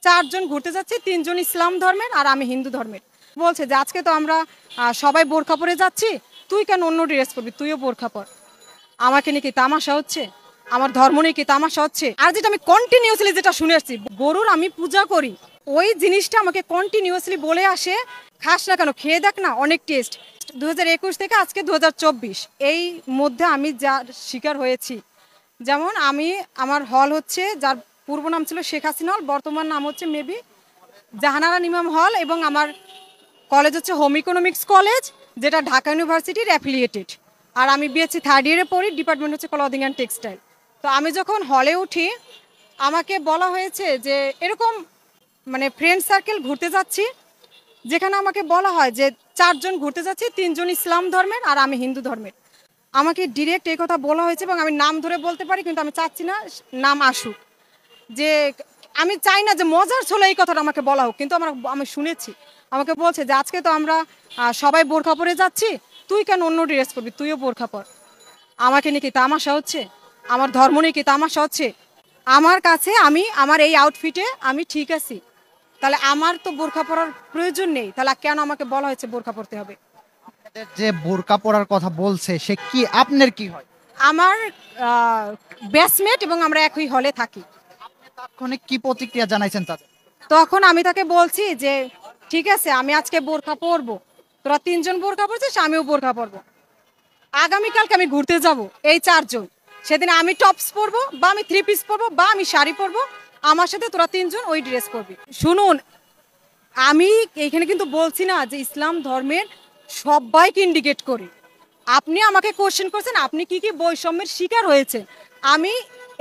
চারজন ঘুরতে যাচ্ছি, তিনজন ইসলাম ধর্মের আর আমি হিন্দু ধর্মের। বলছে যে আজকে তো আমরা সবাই বোরখা পরে যাচ্ছি, তুই কেন অন্য ড্রেস পরবি, তুইও বোরখা পর। আমাকে নিয়ে কি তামাশা হচ্ছে? আমার ধর্ম নিয়ে কি তামাশা হচ্ছে? আর যেটা আমি কন্টিনিউসলি যেটা শুনে আসছি, গরুর আমি পূজা করি, ওই জিনিসটা আমাকে কন্টিনিউসলি বলে আসে, খাস না কেন, খেয়ে দেখ না, অনেক টেস্ট। 2021 থেকে আজকে 2024 এই মধ্যে আমি যা শিকার হয়েছি, যেমন আমার হল হচ্ছে, যার পূর্ব নাম ছিল শেখ হাসিনা হল, বর্তমান নাম হচ্ছে মেবি জাহানারা ইমাম হল, এবং আমার কলেজ হচ্ছে হোম ইকোনমিক্স কলেজ, যেটা ঢাকা ইউনিভার্সিটির অ্যাফিলিয়েটেড। আর আমি বিএসসি থার্ড ইয়ারে পড়ি, ডিপার্টমেন্ট হচ্ছে ক্লদিং অ্যান্ড টেক্সটাইল। তো আমি যখন হলে উঠি, আমাকে বলা হয়েছে যে এরকম মানে ফ্রেন্ড সার্কেল ঘুরতে যাচ্ছি, যেখানে আমাকে বলা হয় যে চারজন ঘুরতে যাচ্ছি, তিনজন ইসলাম ধর্মের আর আমি হিন্দু ধর্মের। আমাকে ডিরেক্ট এই কথা বলা হয়েছে, এবং আমি নাম ধরে বলতে পারি, কিন্তু আমি চাচ্ছি না নাম আসুক। যে আমি চাই না যে মজার ছলে এই কথাটা আমাকে বলা হোক, কিন্তু আমি শুনেছি। আমাকে বলছে যে আজকে তো আমরা সবাই বোরখা পরে যাচ্ছি, তুই কেন অন্য ড্রেস পরবি, তুইও বোরখা পর। আমাকে নিয়ে কি তামাশা হচ্ছে? আমার ধর্ম নিয়ে কি তামাশা হচ্ছে? আমার কাছে আমার এই আউটফিটে আমি ঠিক আছি, তাহলে আমার তো বোরখা পরার প্রয়োজন নেই, তাহলে কেন আমাকে বলা হয়েছে বোরখা পরতে হবে? যে বোরকা পরার কথা বলছে সে কি আপনার কি হয়? আমার ব্যাচমেট, এবং আমরা একই হলে থাকি। তাৎক্ষণিক কি প্রতিক্রিয়া জানাইছেন তাদের? তখন আমি তাকে বলছি যে ঠিক আছে, আমি আজকে বোরখা পরবো, তোরা তিনজন বোরখা পরছিস, আমিও বোরখা পরবো। আগামীকালকে আমি ঘুরতে যাব, এই চারজন, সেদিন আমি টপস পরবো, বা আমি থ্রি পিস পরবো, বা আমি শাড়ি পরবো, আমার সাথে তোরা তিনজন ওই ড্রেস পরবি। শুনুন, আমি এখানে কিন্তু বলছি না যে ইসলাম ধর্মের সবাইকে ইন্ডিকেট করি। আপনি আমাকে কোশ্চেন করছেন আপনি কি কি বৈষম্যের শিকার হয়েছে, আমি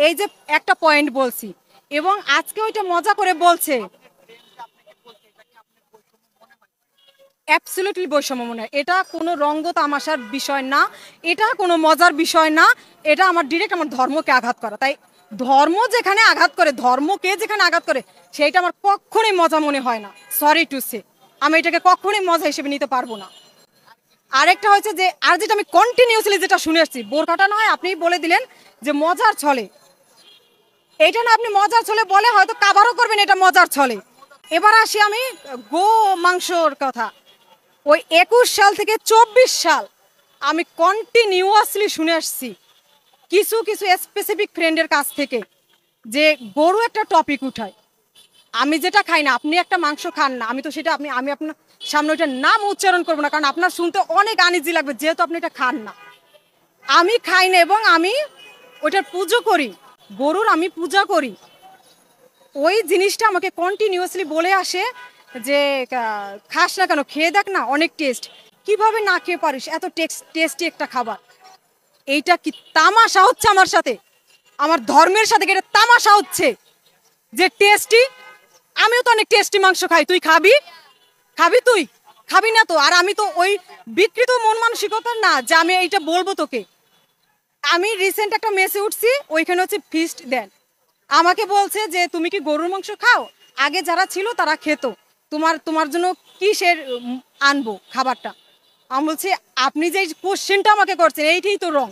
এই যে একটা পয়েন্ট বলছি, এবং আজকে ওইটা মজা করে বলছে। অ্যাবসলিউটলি বৈষম্য মনে হয়, এটা কোনো রঙ্গ তামাশার বিষয় না, এটা কোনো মজার বিষয় না, এটা আমার ডিরেক্ট আমার ধর্মকে আঘাত করা। তাই ধর্ম যেখানে আঘাত করে, ধর্মকে যেখানে আঘাত করে, সেইটা আমার কখনোই মজা মনে হয় না। সরি টু সে, আমি এটাকে কখনোই মজা হিসেবে নিতে পারবো না। আরেকটা হচ্ছে যে, আর যেটা আমি কন্টিনিউসলি যেটা শুনে আসছি, বোরখাটা নয় আপনি বলে দিলেন যে মজার ছলে, এইটা না আপনি মজার ছলে বলে হয়তো কাভারও করবেন এটা মজার ছলে। এবার আসি আমি গো মাংসর কথা। ওই 21 সাল থেকে 24 সাল আমি কন্টিনিউয়াসলি শুনে আসছি কিছু কিছু স্পেসিফিক ফ্রেন্ডের কাছ থেকে, যে গরু একটা টপিক উঠায়, আমি যেটা খাই না, আপনি একটা মাংস খান না, আমি তো সেটা আমি আপনার সামনে ওইটার নাম উচ্চারণ করবো না, কারণ আপনার শুনতে অনেক আনইজি লাগবে, যেহেতু আপনি এটা খান না। আমি খাই না, এবং আমি ওইটার পুজো করি, গরুর আমি পূজা করি। ওই জিনিসটা আমাকে কন্টিনিউয়াসলি বলে আসে যে খাস না কেন, খেয়ে দেখ না, অনেক টেস্ট। কিভাবে না খেয়ে পারিস, এত টেস্টি একটা খাবার? এইটা কি তামাশা হচ্ছে আমার সাথে, আমার ধর্মের সাথে? এটা তামাশা হচ্ছে যে টেস্টি? আমিও তো অনেক টেস্টি মাংস খাই, তুই খাবি? তুই খাবি না তো। আর আমি তো ওই বিকৃত মন মানসিকতা না যে আমি এইটা বলবো তোকে। আমি রিসেন্ট একটা মেসে উঠছি, ওইখানে হচ্ছে ফিস্ট দেন, আমাকে বলছে যে তুমি কি গরুর মাংস খাও? আগে যারা ছিল তারা খেত, তোমার জন্য কিসের আনবো খাবারটা? আমি বলছি আপনি যে কোশ্চেনটা আমাকে করছেন এইটাই তো রং,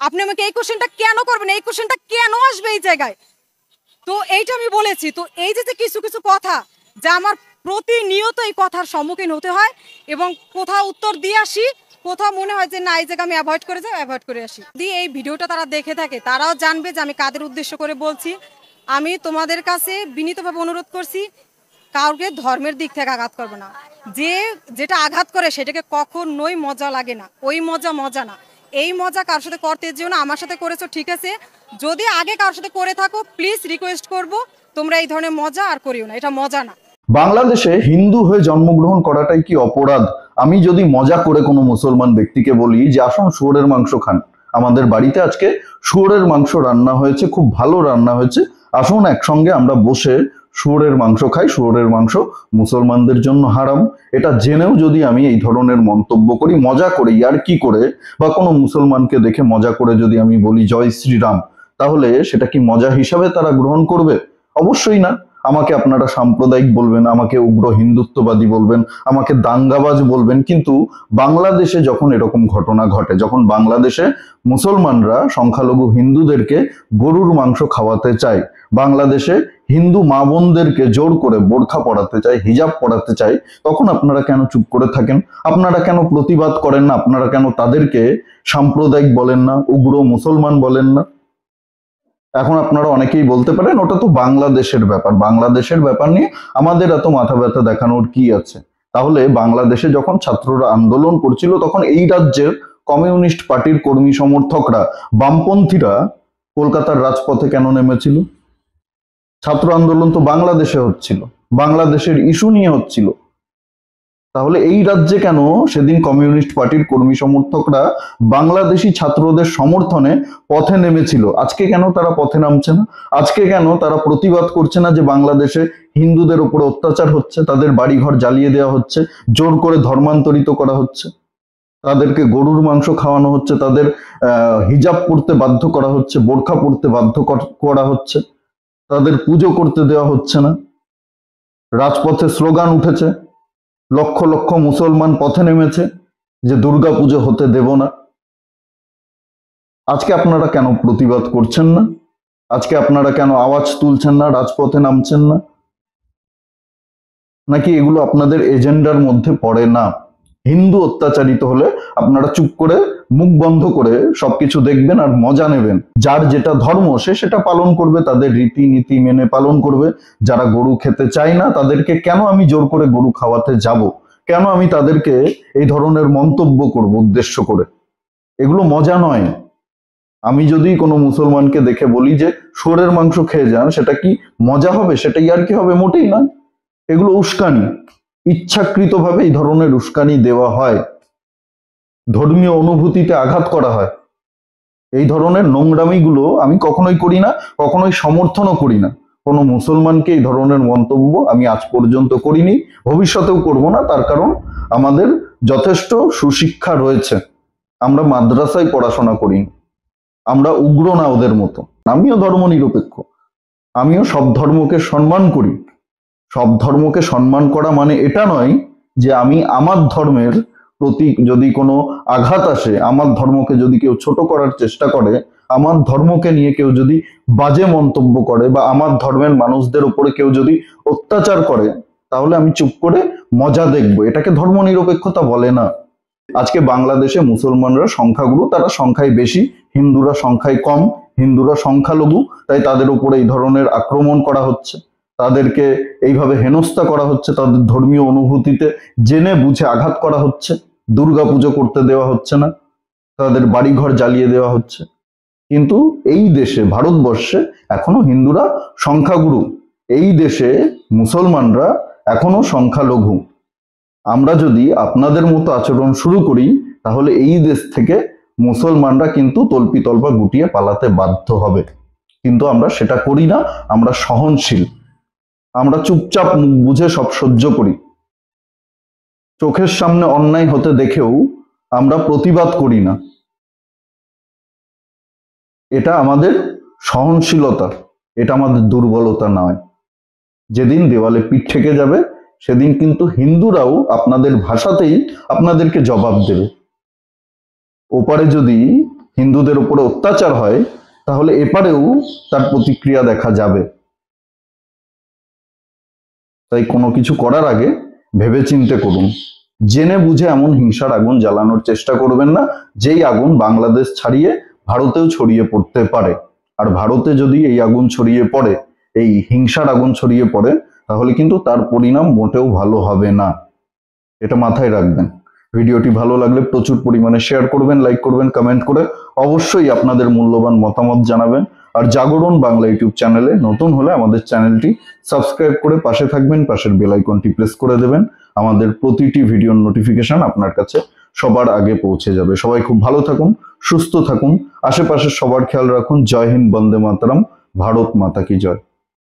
আপনি আমাকে এই কোশ্চেনটা কেন করবেন, এই কোশ্চেনটা কেন আসবে এই জায়গায়? তো এইটা আমি বলেছি। তো এই যে কিছু কিছু কথা যা আমার প্রতিনিয়ত এই কথার সম্মুখীন হতে হয়, এবং কোথাও উত্তর দিয়ে আসি, কোথাও মনে হয় যে না এই জায়গা আমি অ্যাভয়েড করে যাই, অ্যাভয়েড করে আসি। যদি এই ভিডিওটা তারা দেখে থাকে, তারাও জানবে যে আমি কাদের উদ্দেশ্য করে বলছি। আমি তোমাদের কাছে বিনীতভাবে অনুরোধ করছি, কাউকে ধর্মের দিক থেকে আঘাত করবে না। যেটা আঘাত করে সেটাকে কখনোই মজা লাগে না, ওই মজা না। এই মজা কারোর সাথে করতে যেও না। আমার সাথে করেছো ঠিক আছে, যদি আগে কারোর সাথে করে থাকো প্লিজ রিকোয়েস্ট করব, তোমরা এই ধরনের মজা আর করিও না, এটা মজা না। বাংলাদেশে হিন্দু হয়ে জন্মগ্রহণ করাটাই কি অপরাধ? আমি যদি মজা করে কোনো মুসলমান ব্যক্তিকে বলি যে আসুন শুয়োরের মাংস খান, আমাদের বাড়িতে আজকে শুয়োরের মাংস রান্না হয়েছে, খুব ভালো রান্না হয়েছে, আসুন একসঙ্গে আমরা বসে শুয়োরের মাংস খাই, শুয়োরের মাংস মুসলমানদের জন্য হারাম, এটা জেনেও যদি আমি এই ধরনের মন্তব্য করি মজা করে, আর কি করে, বা কোনো মুসলমানকে দেখে মজা করে যদি আমি বলি জয় শ্রীরাম, তাহলে সেটা কি মজা হিসাবে তারা গ্রহণ করবে? অবশ্যই না। আমাকে আপনারা সাম্প্রদায়িক বলবেন, আমাকে উগ্র হিন্দুত্ববাদী বলবেন, আমাকে দাঙ্গাবাজ বলবেন, কিন্তু বাংলাদেশে যখন এরকম ঘটনা ঘটে, যখন বাংলাদেশে মুসলমানরা সংখ্যালঘু হিন্দুদেরকে গরুর মাংস খাওয়াতে চায়, বাংলাদেশে হিন্দু মা বোনদেরকে জোর করে বোরখা পরাতে চায়, হিজাব পরাতে চায়, তখন আপনারা কেন চুপ করে থাকেন? আপনারা কেন প্রতিবাদ করেন না? আপনারা কেন তাদেরকে সাম্প্রদায়িক বলেন না, উগ্র মুসলমান বলেন না? এখন আপনারা অনেকেই বলতে পারেন ওটা তো বাংলাদেশের ব্যাপার, বাংলাদেশের ব্যাপার নিয়ে আমাদের এত মাথা ব্যথা দেখানোর কি আছে? তাহলে বাংলাদেশে যখন ছাত্ররা আন্দোলন করছিল তখন এই রাজ্যের কমিউনিস্ট পার্টির কর্মী সমর্থকরা, বামপন্থীরা কলকাতার রাজপথে কেন নেমেছিল? ছাত্র আন্দোলন তো বাংলাদেশে হচ্ছিল, বাংলাদেশের ইস্যু নিয়ে হচ্ছিল। তাহলে এই রাজ্যে কেন সেদিন কমিউনিস্ট পার্টির কর্মী সমর্থকরা বাংলাদেশি ছাত্রদের সমর্থনে পথে নেমেছিল? আজকে কেন তারা পথে নামছে না? আজকে কেন তারা প্রতিবাদ করছে না যে বাংলাদেশে হিন্দুদের উপরে অত্যাচার হচ্ছে, তাদের বাড়িঘর জ্বালিয়ে দেওয়া হচ্ছে, জোর করে ধর্মান্তরিত করা হচ্ছে, তাদেরকে গরুর মাংস খাওয়ানো হচ্ছে, তাদের হিজাব পরতে বাধ্য করা হচ্ছে, বোরখা পরতে বাধ্য করা হচ্ছে, তাদের পুজো করতে দেওয়া হচ্ছে না? রাজপথে স্লোগান উঠেছে, লক্ষ লক্ষ মুসলমান পথে নেমেছে যে দুর্গা পুজো হতে দেব না। আজকে আপনারা কেন প্রতিবাদ করছেন না? আজকে আপনারা কেন আওয়াজ তুলছেন না, রাজপথে নামছেন না? নাকি এগুলো আপনাদের এজেন্ডার মধ্যে পড়ে না? হিন্দু অত্যাচারিত হলে আপনারা চুপ করে মুখ বন্ধ করে সবকিছু দেখবেন আর মজা নেবেন। যার যেটা ধর্ম সে সেটা পালন করবে, তাদের রীতিনীতি মেনে পালন করবে। যারা গরু খেতে চায় না তাদেরকে কেন আমি জোর করে গরু খাওয়াতে যাব? কেন আমি তাদেরকে এই ধরনের মন্তব্য করব উদ্দেশ্য করে? এগুলো মজা নয়। আমি যদি কোনো মুসলমানকে দেখে বলি যে শুয়োরের মাংস খেয়ে যান, সেটা কি মজা হবে? সেটা আর কি হবে? মোটেই নয়। এগুলো উস্কানি, ইচ্ছাকৃতভাবে এই ধরনের উস্কানি দেওয়া হয়, ধর্মীয় অনুভূতিতে আঘাত করা হয়। এই ধরনের নোংরামিগুলো আমি কখনোই করি না, কখনোই সমর্থনও করি না। কোনো মুসলমানকে এই ধরনের মন্তব্য আমি আজ পর্যন্ত করিনি, ভবিষ্যতেও করব না। তার কারণ আমাদের যথেষ্ট সুশিক্ষা রয়েছে, আমরা মাদ্রাসায় পড়াশোনা করিনি, আমরা উগ্র না ওদের মতো। আমিও ধর্ম নিরপেক্ষ, আমিও সব ধর্মকে সম্মান করি। সব ধর্মকে সম্মান করা মানে এটা নয় যে আমি আমার ধর্মের প্রতি যদি কোনো আঘাত আসে, আমার ধর্মকে যদি কেউ ছোট করার চেষ্টা করে, আমার ধর্মকে নিয়ে কেউ যদি বাজে মন্তব্য করে, বা আমার ধর্মের মানুষদের উপরে কেউ যদি অত্যাচার করে, তাহলে আমি চুপ করে মজা দেখবো। এটাকে ধর্ম নিরপেক্ষতা বলে না। আজকে বাংলাদেশে মুসলমানরা সংখ্যাগুরু, তারা সংখ্যায় বেশি, হিন্দুরা সংখ্যায় কম, হিন্দুরা সংখ্যালঘু, তাই তাদের উপরে এই ধরনের আক্রমণ করা হচ্ছে, তাদেরকে এইভাবে হেনস্থা করা হচ্ছে, তাদের ধর্মীয় অনুভূতিতে জেনে বুঝে আঘাত করা হচ্ছে, দুর্গা পুজো করতে দেওয়া হচ্ছে না, তাদের বাড়িঘর জ্বালিয়ে দেওয়া হচ্ছে। কিন্তু এই দেশে, ভারতবর্ষে এখনো হিন্দুরা সংখ্যাগুরু, এই দেশে মুসলমানরা এখনো সংখ্যালঘু। আমরা যদি আপনাদের মতো আচরণ শুরু করি তাহলে এই দেশ থেকে মুসলমানরা কিন্তু তল্পিতল্পা গুটিয়ে পালাতে বাধ্য হবে। কিন্তু আমরা সেটা করি না, আমরা সহনশীল, আমরা চুপচাপ মুখ বুঝে সব সহ্য করি। চোখের সামনে অন্যায় হতে দেখেও আমরা প্রতিবাদ করি না। এটা আমাদের সহনশীলতা, এটা আমাদের দুর্বলতা নয়। যেদিন দেওয়ালে পিঠ ঠেকে যাবে সেদিন কিন্তু হিন্দুরাও আপনাদের ভাষাতেই আপনাদেরকে জবাব দেবে। ওপারে যদি হিন্দুদের উপরে অত্যাচার হয় তাহলে এপারেও তার প্রতিক্রিয়া দেখা যাবে। তাই কোনো কিছু করার আগে ভেবেচিন্তে করুন, জেনে বুঝে এমন হিংসার আগুন জ্বালানোর চেষ্টা করবেন না যেই আগুন বাংলাদেশ ছাড়িয়ে ভারতেও ছড়িয়ে পড়তে পারে। আর ভারতে যদি এই আগুন ছড়িয়ে পড়ে, এই হিংসার আগুন ছড়িয়ে পড়ে, তাহলে কিন্তু তার পরিণাম মোটেও ভালো হবে না। এটা মাথায় রাখবেন। ভিডিওটি ভালো লাগলে প্রচুর পরিমাণে শেয়ার করবেন, লাইক করবেন, কমেন্ট করে অবশ্যই আপনাদের মূল্যবান মতামত জানাবেন। আর জাগরণ বাংলা ইউটিউব চ্যানেলে নতুন হলে আমাদের চ্যানেলটি সাবস্ক্রাইব করে পাশে থাকবেন, পাশের বেল আইকনটি প্রেস করে দেবেন। আমাদের প্রতিটি ভিডিওর নোটিফিকেশন আপনার কাছে সবার আগে পৌঁছে যাবে। সবাই খুব ভালো থাকুন, সুস্থ থাকুন, আশেপাশে সবার খেয়াল রাখুন। জয় হিন্দ, বন্দে মাতরম, ভারত মাতা কি জয়।